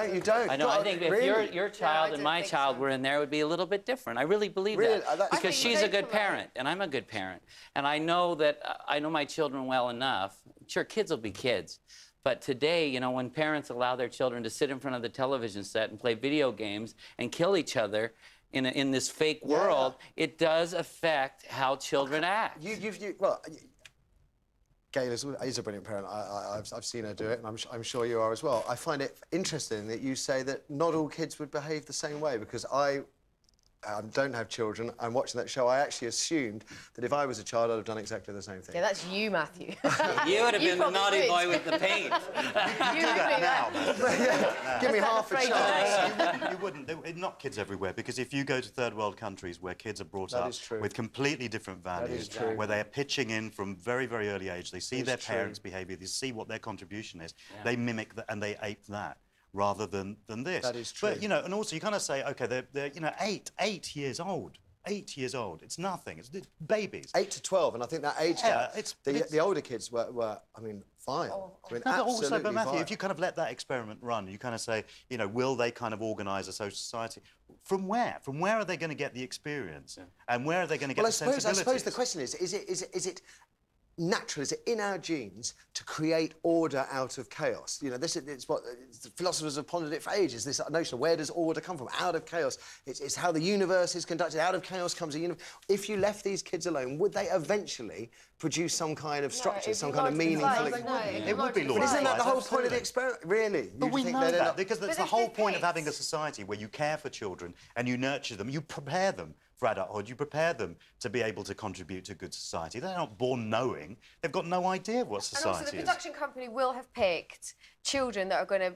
No, you don't. I know. I think if really? your child and my child were in there, it would be a little bit different. I really believe that. Because she's a good parent, and I'm a good parent. And I know that I know my children well enough. Sure, kids will be kids. But today, you know, when parents allow their children to sit in front of the television set and play video games and kill each other in this fake world, it does affect how children act. Well, Gail is a brilliant parent. I've seen her do it, and I'm sure you are as well. I find it interesting that you say that not all kids would behave the same way, because I don't have children. I'm watching that show. I actually assumed that if I was a child, I'd have done exactly the same thing. Yeah, that's you, Matthew. You would have been the naughty boy with the paint. You do that now. Give me half a chance. You wouldn't. Not kids everywhere, because if you go to third world countries where kids are brought up with completely different values, where they are pitching in from very, very early age, they see their parents' behaviour, they see what their contribution is, they mimic that and they ape that, rather than this. That is true. But, you know, and also you kind of say, OK, they're you know, 8 years old. 8 years old. It's nothing. It's babies. 8 to 12, and I think that age gap, the older kids were, I mean, fine. I mean, no, but also, absolutely Matthew, fine. if you kind of let that experiment run, you kind of say, you know, will they kind of organise a social society? From where? From where are they going to get the experience? And where are they going to get the sensibilities? I suppose the question is it natural, is it in our genes to create order out of chaos? You know, it's what philosophers have pondered it for ages, this notion of where does order come from? Out of chaos. It's how the universe is conducted. Out of chaos comes a universe. If you left these kids alone, would they eventually produce some kind of structure, some kind of meaningful... It would be But isn't that the whole point of the experiment? Really? But we know that, because that's the whole point of having a society where you care for children and you nurture them, you prepare them for adulthood, you prepare them to be able to contribute to good society. They're not born knowing. They've got no idea what society is. And also the production company will have picked children that are going to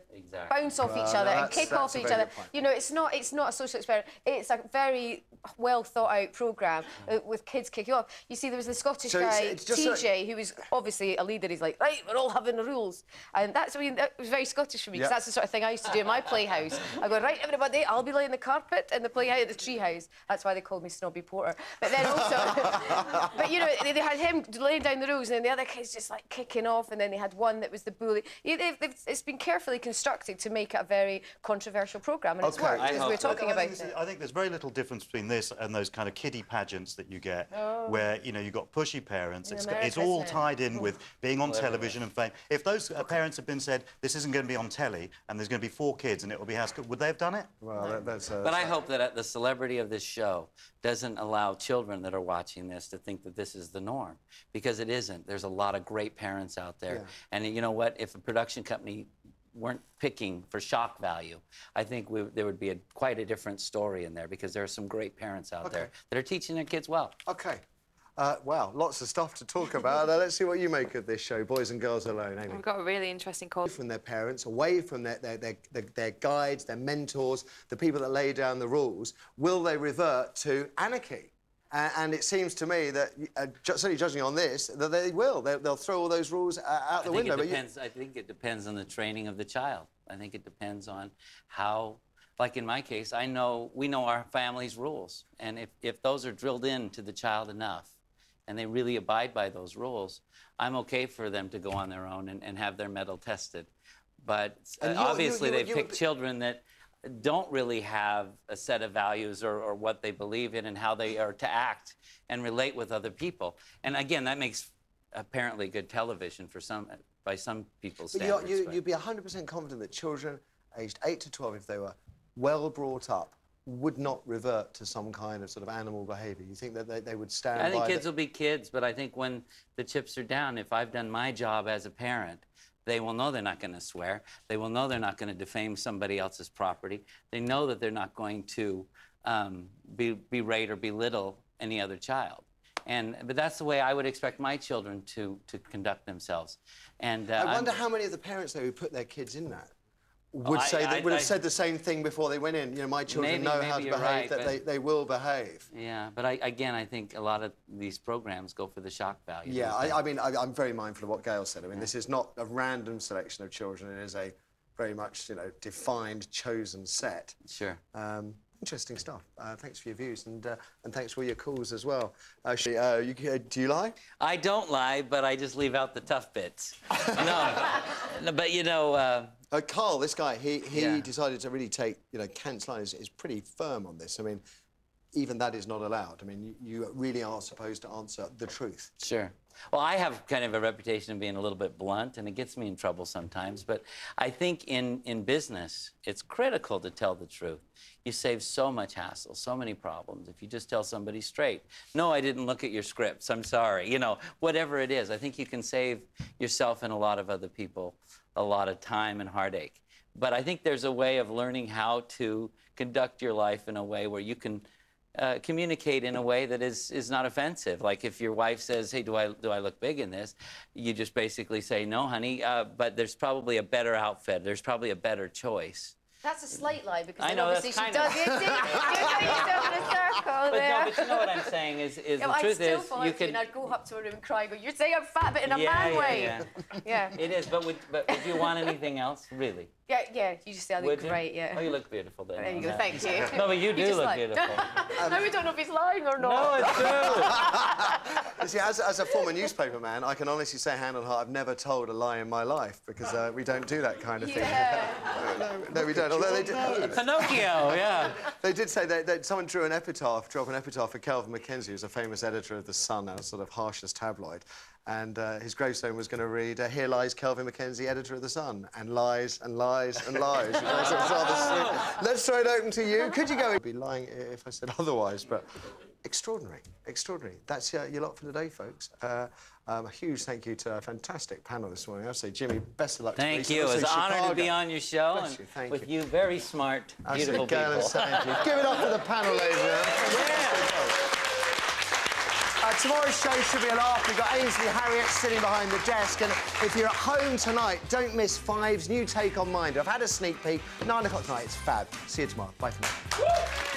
bounce off each other and kick off each other. You know, it's not a social experiment. It's a very well thought out programme with kids kicking off. You see, there was the Scottish guy, TJ, who was obviously a leader. He's like, right, we're all having the rules. And that's, I mean, that was very Scottish for me, because that's the sort of thing I used to do in my playhouse. I go, right, everybody, I'll be laying the carpet in the playhouse at the treehouse. That's why they called me Snobby Porter. But then also, but you know, they had him laying down the rules, and then the other kids just like kicking off, and then they had one that was the bully. It's been carefully constructed to make it a very controversial programme, and it's worked, as we're talking about it. I think there's very little difference between this and those kind of kiddie pageants that you get, where, you know, you've got pushy parents. It's all tied in with being on television and fame. If those parents had been said, this isn't going to be on telly, and there's going to be 4 kids, and it'll be house, would they have done it? Well, but I hope that the celebrity of this show doesn't allow children that are watching this to think that this is the norm, because it isn't. There's a lot of great parents out there. And you know what? If a production company weren't picking for shock value, I think there would be quite a different story in there, because there are some great parents out there that are teaching their kids well. OK. Wow, lots of stuff to talk about. Let's see what you make of this show, Boys and Girls Alone, Amy. We've got a really interesting call. From their parents, away from their guides, their mentors, the people that lay down the rules, will they revert to anarchy? And it seems to me that, certainly judging on this, that they will. They'll throw all those rules out the window. I think it depends on the training of the child. I think it depends on how... Like in my case, we know our family's rules. And if those are drilled into the child enough, and they really abide by those rules, I'm OK for them to go on their own and have their mettle tested. But obviously they've picked children that don't really have a set of values or what they believe in and how they are to act and relate with other people. And again, that makes apparently good television for by some people's standards. You'd be 100% confident that children aged 8 to 12, if they were well brought up, would not revert to some kind of sort of animal behaviour. You think that they would stand by... I think kids will be kids, but I think when the chips are down, if I've done my job as a parent, they will know they're not going to swear. They will know they're not going to defame somebody else's property. They know that they're not going to berate or belittle any other child. But that's the way I would expect my children to conduct themselves. And I wonder how many of the parents, though, who put their kids in that would have said the same thing before they went in. You know, my children know how to behave, that they will behave. Yeah, but again, I think a lot of these programs go for the shock value. Yeah, I mean, I'm very mindful of what Gail said. I mean, this is not a random selection of children. It is a very much, you know, defined, chosen set. Sure. Interesting stuff. Thanks for your views, and thanks for your calls as well. Do you lie? I don't lie, but I just leave out the tough bits. No, but you know... Carl, this guy, he decided to really take, you know, Kent's line is pretty firm on this. I mean, even that is not allowed. I mean, you really are supposed to answer the truth. Sure. Well, I have kind of a reputation of being a little bit blunt, and it gets me in trouble sometimes. But I think in business, it's critical to tell the truth. You save so much hassle, so many problems if you just tell somebody straight. No, I didn't look at your scripts. I'm sorry. You know, whatever it is, I think you can save yourself and a lot of other people a lot of time and heartache. But I think there's a way of learning how to conduct your life in a way where you can communicate in a way that is not offensive. Like if your wife says, hey, do I look big in this? You just basically say, no, honey, but there's probably a better outfit. There's probably a better choice. That's a slight lie, because I know, obviously she does. You're doing yourself in a circle there. No, but you know what I'm saying is the truth I'd still is fall you for it, can. and I'd go up to her room and cry, go, you're saying I'm fat, but in a man way. Yeah. It is, but would you want anything else, really? Yeah, you just say I look great, yeah. Oh, you look beautiful then. There you go, thank you. No, but you do look like... beautiful. No, we don't know if he's lying or not. No, it's true. You see, as a former newspaper man, I can honestly say, hand on heart, I've never told a lie in my life, because we don't do that kind of thing. No, we don't. Although they did. Pinocchio, yeah. They did say that someone drop an epitaph for Kelvin Mackenzie, who's a famous editor of The Sun, a sort of harshest tabloid. And his gravestone was going to read, here lies Kelvin Mackenzie, editor of The Sun, and lies and lies and lies. Let's throw it open to you. Could you go? I'd be lying if I said otherwise, but extraordinary, extraordinary. That's your lot for today, folks. A huge thank you to a fantastic panel this morning. I'll say, Jimmy, best of luck. Thank you. It's an honor to be on your show and with you very smart, beautiful people. Thank you. Give it up for the panel, ladies and gentlemen. Tomorrow's show should be a laugh. We've got Ainsley Harriott sitting behind the desk. And if you're at home tonight, don't miss Five's new take on Minder. I've had a sneak peek. 9 o'clock tonight. It's fab. See you tomorrow. Bye for now.